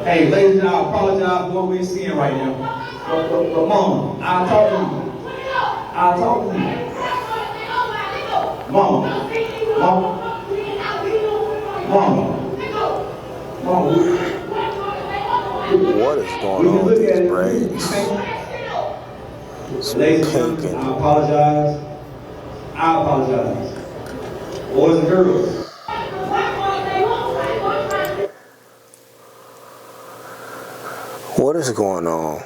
Hey, ladies and I apologize for what we're seeing right now. But Mama, I'll talk to you. I'll talk to you. Mama. Mama. Mama. Mama. What is going We can on with look these at it. braids? It's Ladies and pink gentlemen, and I apologize. I apologize. Boys and girls. what is going on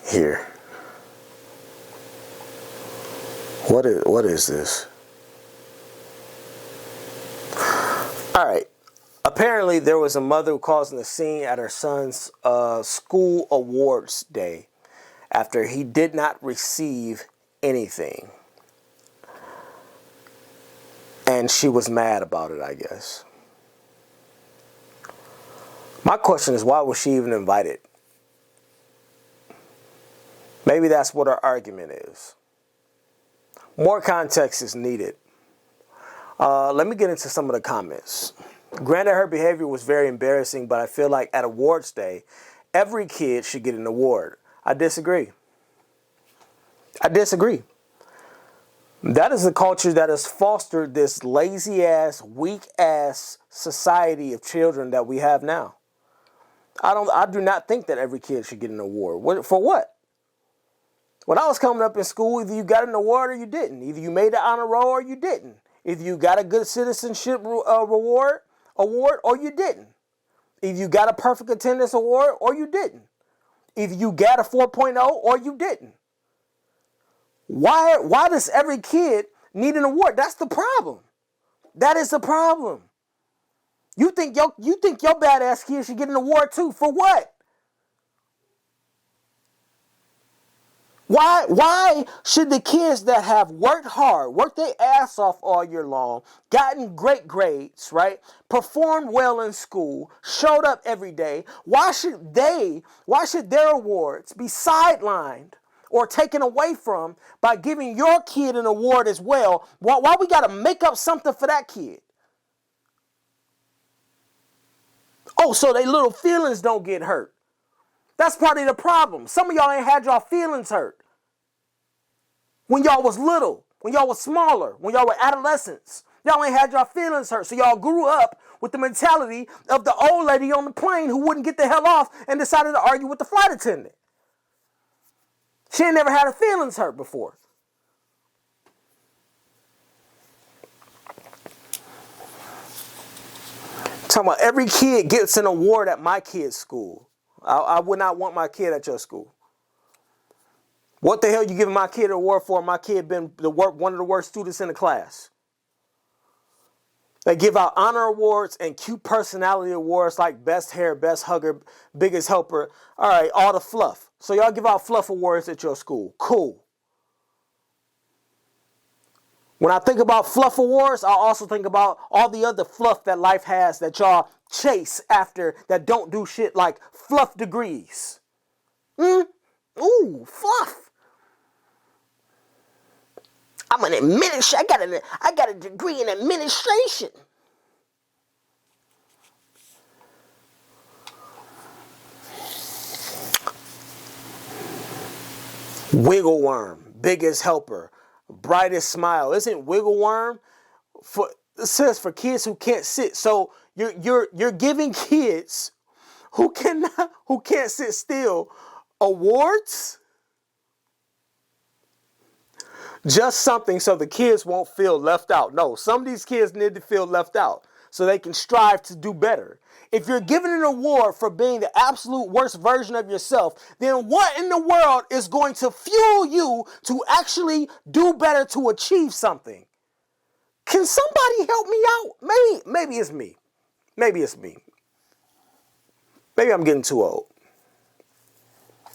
here? What is this? All right. Apparently, there was a mother causing a scene at her son's school awards day after he did not receive anything. And she was mad about it, I guess. My question is, why was she even invited? Maybe that's what her argument is. More context is needed. Let me get into some of the comments. Granted, her behavior was very embarrassing, but I feel like at awards day, every kid should get an award. I disagree. That is the culture that has fostered this lazy-ass, weak-ass society of children that we have now. I do not think that every kid should get an award. For what? When I was coming up in school, either you got an award or you didn't. Either you made the honor roll or you didn't. Either you got a good citizenship award or you didn't. Either you got a perfect attendance award or you didn't. Either you got a 4.0 or you didn't. Why does every kid need an award? That's the problem. That is the problem. You think your badass kid should get an award too? For what? Why should the kids that have worked hard, worked their ass off all year long, gotten great grades, right? Performed well in school, showed up every day, why should their awards be sidelined or taken away from by giving your kid an award as well? Why we got to make up something for that kid? Oh, so their little feelings don't get hurt. That's part of the problem. Some of y'all ain't had y'all feelings hurt. When y'all was little, when y'all was smaller, when y'all were adolescents, y'all ain't had y'all feelings hurt. So y'all grew up with the mentality of the old lady on the plane who wouldn't get the hell off and decided to argue with the flight attendant. She ain't never had her feelings hurt before. Talking about every kid gets an award at my kid's school. I would not want my kid at your school. What the hell you giving my kid an award for? My kid been one of the worst students in the class. They give out honor awards and cute personality awards like best hair, best hugger, biggest helper. All right, all the fluff. So y'all give out fluff awards at your school. Cool. When I think about fluff awards, I also think about all the other fluff that life has that y'all chase after that don't do shit, like fluff degrees. Ooh, fluff. I'm an administrator. I got a degree in administration. Wiggle worm, biggest helper, brightest smile. Isn't wiggle worm it says for kids who can't sit? So you're giving kids who can't sit still awards? Just something so the kids won't feel left out. No, some of these kids need to feel left out so they can strive to do better. If you're given an award for being the absolute worst version of yourself, then what in the world is going to fuel you to actually do better to achieve something? Can somebody help me out? Maybe it's me. Maybe I'm getting too old.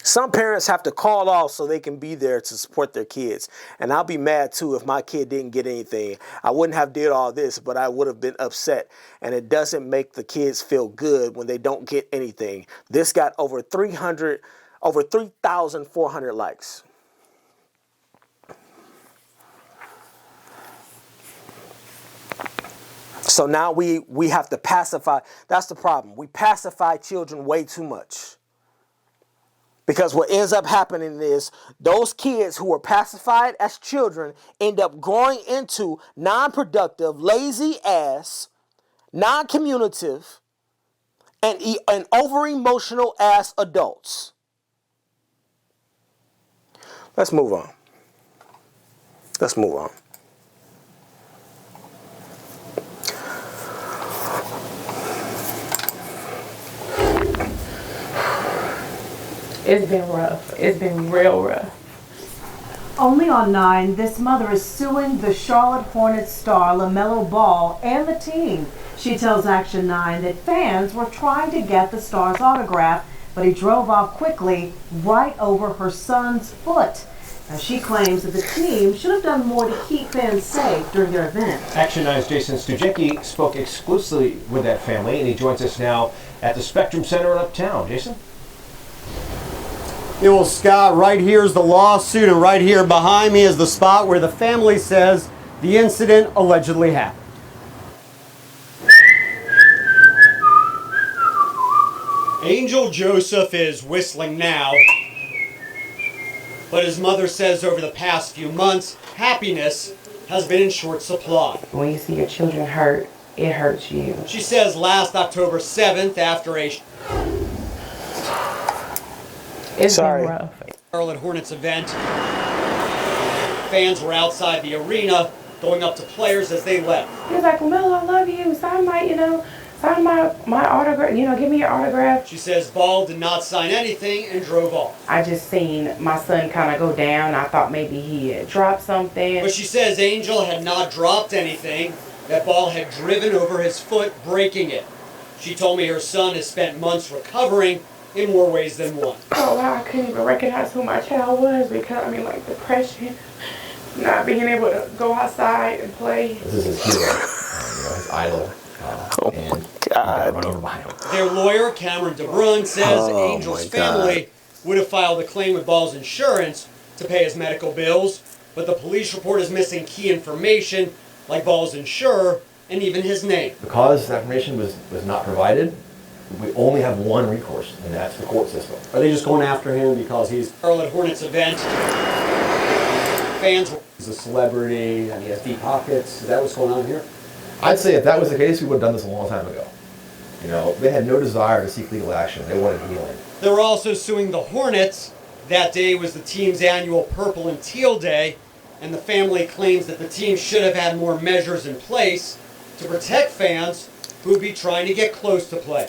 Some parents have to call off so they can be there to support their kids. And I'll be mad too if my kid didn't get anything. I wouldn't have did all this, but I would have been upset. And it doesn't make the kids feel good when they don't get anything. This got over 3,400 likes. So now we have to pacify. That's the problem. We pacify children way too much. Because what ends up happening is those kids who were pacified as children end up growing into non-productive, lazy ass, non-communicative, and over-emotional ass adults. Let's move on. Let's move on. It's been rough. It's been real rough. Only on 9, this mother is suing the Charlotte Hornets star Lamelo Ball and the team. She tells Action 9 that fans were trying to get the star's autograph, but he drove off quickly right over her son's foot. Now, she claims that the team should have done more to keep fans safe during their event. Action 9's Jason Stujecki spoke exclusively with that family, and he joins us now at the Spectrum Center in Uptown. Jason? Yeah, well, Scott, right here is the lawsuit, and right here behind me is the spot where the family says the incident allegedly happened. Angel Joseph is whistling now, but his mother says over the past few months, happiness has been in short supply. When you see your children hurt, it hurts you. She says last October 7th, after a It's been rough. Charlotte Hornets event, fans were outside the arena going up to players as they left. He was like, Lamelo, I love you. Sign my, sign my autograph. Give me your autograph. She says Ball did not sign anything and drove off. I just seen my son kind of go down. I thought maybe he had dropped something. But she says Angel had not dropped anything, that Ball had driven over his foot, breaking it. She told me her son has spent months recovering in more ways than one. Oh, wow, I couldn't even recognize who my child was because, depression, not being able to go outside and play. This is his hero, his idol. Oh my God. Run over by him. Their lawyer, Cameron DeBrun, says Angel's family would have filed a claim with Ball's insurance to pay his medical bills, but the police report is missing key information like Ball's insurer and even his name. Because that information was not provided, we only have one recourse, and that's the court system. Are they just going after him because he's Charlotte Hornets event? Fans, he's a celebrity and he has deep pockets. Is that what's going on here? I'd say if that was the case, we would have done this a long time ago. They had no desire to seek legal action. They wanted healing. They were also suing the Hornets. That day was the team's annual Purple and Teal Day, and the family claims that the team should have had more measures in place to protect fans who would be trying to get close to play.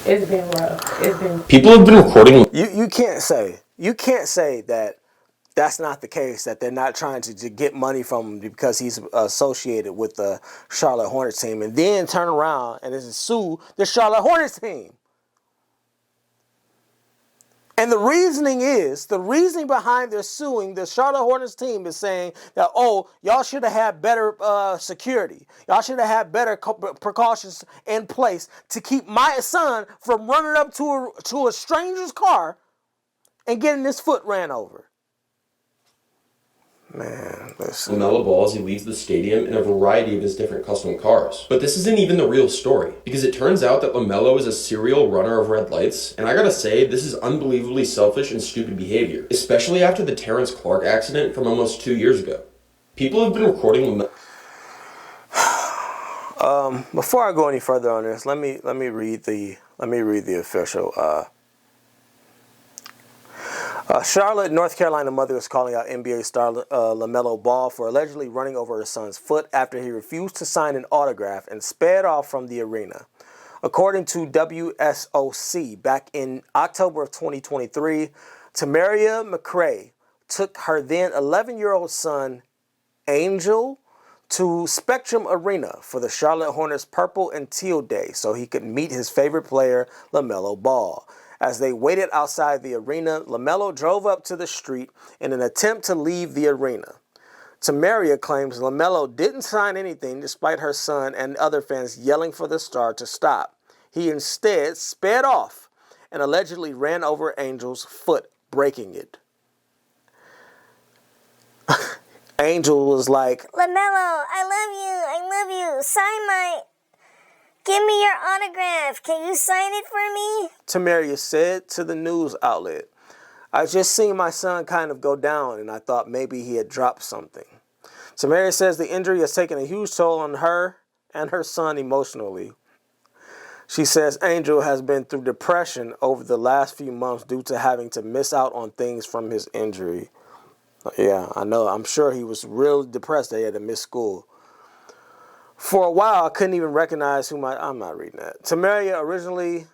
It's been rough. It's been. People have been recording. You can't say that that's not the case, that they're not trying to get money from him because he's associated with the Charlotte Hornets team, and then turn around and sue the Charlotte Hornets team. And the reasoning behind their suing the Charlotte Hornets team is saying that, y'all should have had better security. Y'all should have had better precautions in place to keep my son from running up to a stranger's car and getting his foot ran over. Man, listen. Lamelo Ball as he leaves the stadium in a variety of his different custom cars. But this isn't even the real story, because it turns out that Lamelo is a serial runner of red lights, and I gotta say, this is unbelievably selfish and stupid behavior, especially after the Terrence Clark accident from almost 2 years ago. People have been recording Lamelo. Before I go any further on this, let me read the official. Charlotte, North Carolina mother is calling out NBA star Lamelo Ball for allegedly running over her son's foot after he refused to sign an autograph and sped off from the arena. According to WSOC, back in October of 2023, Tamaria McCray took her then 11-year-old son, Angel, to Spectrum Arena for the Charlotte Hornets Purple and Teal Day so he could meet his favorite player, Lamelo Ball. As they waited outside the arena, Lamelo drove up to the street in an attempt to leave the arena. Tamaria claims Lamelo didn't sign anything despite her son and other fans yelling for the star to stop. He instead sped off and allegedly ran over Angel's foot, breaking it. Angel was like, LaMelo, I love you. Give me your autograph. Can you sign it for me? Tamaria said to the news outlet, I just seen my son kind of go down and I thought maybe he had dropped something. Tamaria says the injury has taken a huge toll on her and her son emotionally. She says Angel has been through depression over the last few months due to having to miss out on things from his injury. Yeah, I know. I'm sure he was real depressed that he had to miss school. For a while, I couldn't even recognize I'm not reading that. Tamaria originally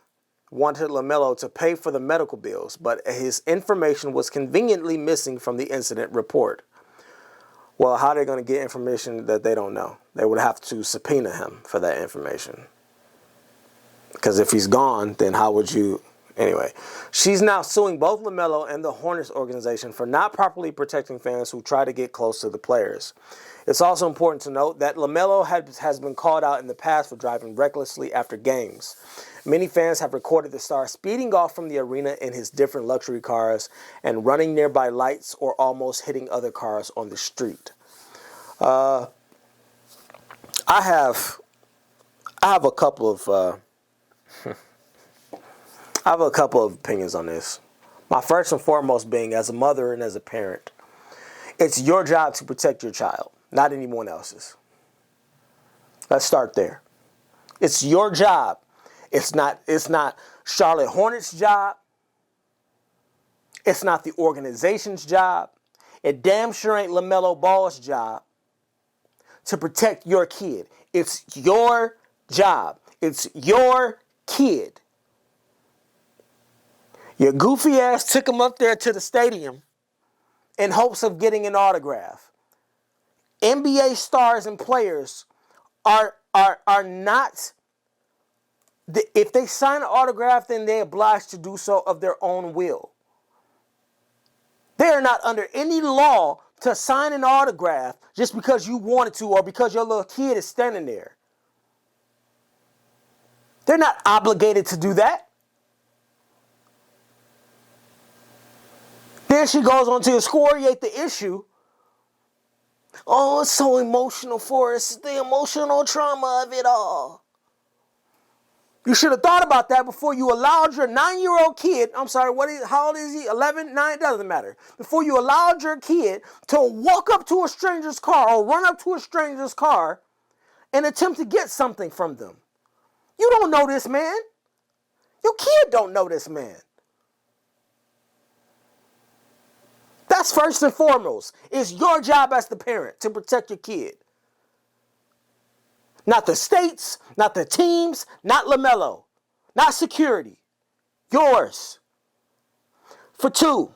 wanted LaMelo to pay for the medical bills, but his information was conveniently missing from the incident report. Well, how are they going to get information that they don't know? They would have to subpoena him for that information. Because if he's gone, then how would you... Anyway, she's now suing both LaMelo and the Hornets organization for not properly protecting fans who try to get close to the players. It's also important to note that LaMelo has been called out in the past for driving recklessly after games. Many fans have recorded the star speeding off from the arena in his different luxury cars and running nearby lights or almost hitting other cars on the street. I have a couple of I have a couple of opinions on this. My first and foremost being, as a mother and as a parent, it's your job to protect your child, not anyone else's. Let's start there. It's your job. It's not Charlotte Hornets' job. It's not the organization's job. It damn sure ain't LaMelo Ball's job to protect your kid. It's your job. It's your kid. Your goofy ass took him up there to the stadium in hopes of getting an autograph. NBA stars and players are not, if they sign an autograph, then they're obliged to do so of their own will. They are not under any law to sign an autograph just because you wanted to or because your little kid is standing there. They're not obligated to do that. Then she goes on to excoriate the issue. Oh, it's so emotional for us. The emotional trauma of it all. You should have thought about that before you allowed your 9-year-old kid, how old is he? 11, 9, doesn't matter. Before you allowed your kid to walk up to a stranger's car or run up to a stranger's car and attempt to get something from them. You don't know this man. Your kid don't know this man. That's first and foremost. It's your job as the parent to protect your kid. Not the states, not the teams, not LaMelo, not security. Yours. For two,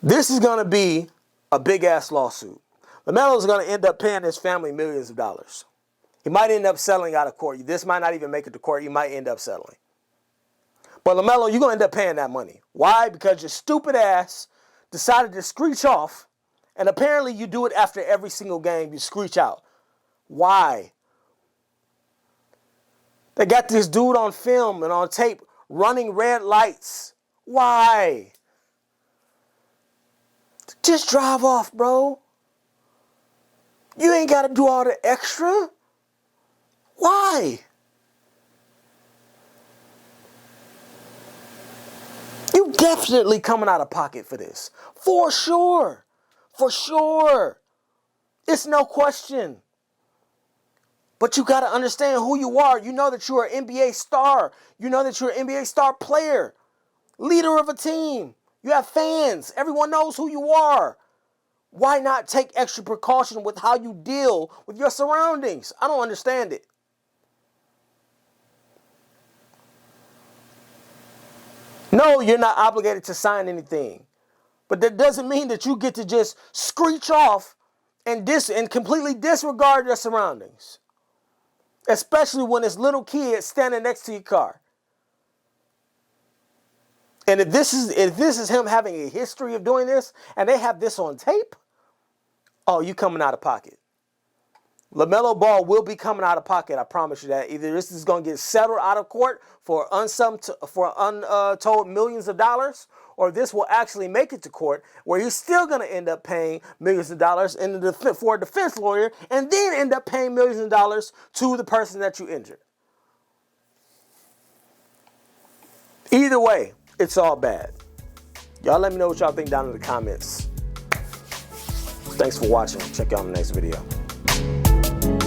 this is going to be a big-ass lawsuit. LaMelo is going to end up paying his family millions of dollars. He might end up settling out of court. This might not even make it to court. He might end up settling. But LaMelo, you're going to end up paying that money. Why? Because your stupid ass decided to screech off, and apparently you do it after every single game. You screech out. Why? They got this dude on film and on tape running red lights. Why? Just drive off, bro. You ain't got to do all the extra. Why? You definitely coming out of pocket for this. For sure. For sure. It's no question. But you got to understand who you are. You know that you're an NBA star. You know that you're an NBA star player. Leader of a team. You have fans. Everyone knows who you are. Why not take extra precaution with how you deal with your surroundings? I don't understand it. No, you're not obligated to sign anything. But that doesn't mean that you get to just screech off and completely disregard your surroundings. Especially when it's little kids standing next to your car. And if this is him having a history of doing this, and they have this on tape, oh, you coming out of pocket. LaMelo Ball will be coming out of pocket, I promise you that. Either this is going to get settled out of court for untold millions of dollars, or this will actually make it to court, where he's still going to end up paying millions of dollars for a defense lawyer, and then end up paying millions of dollars to the person that you injured. Either way, it's all bad. Y'all let me know what y'all think down in the comments. Thanks for watching. Check you out in the next video.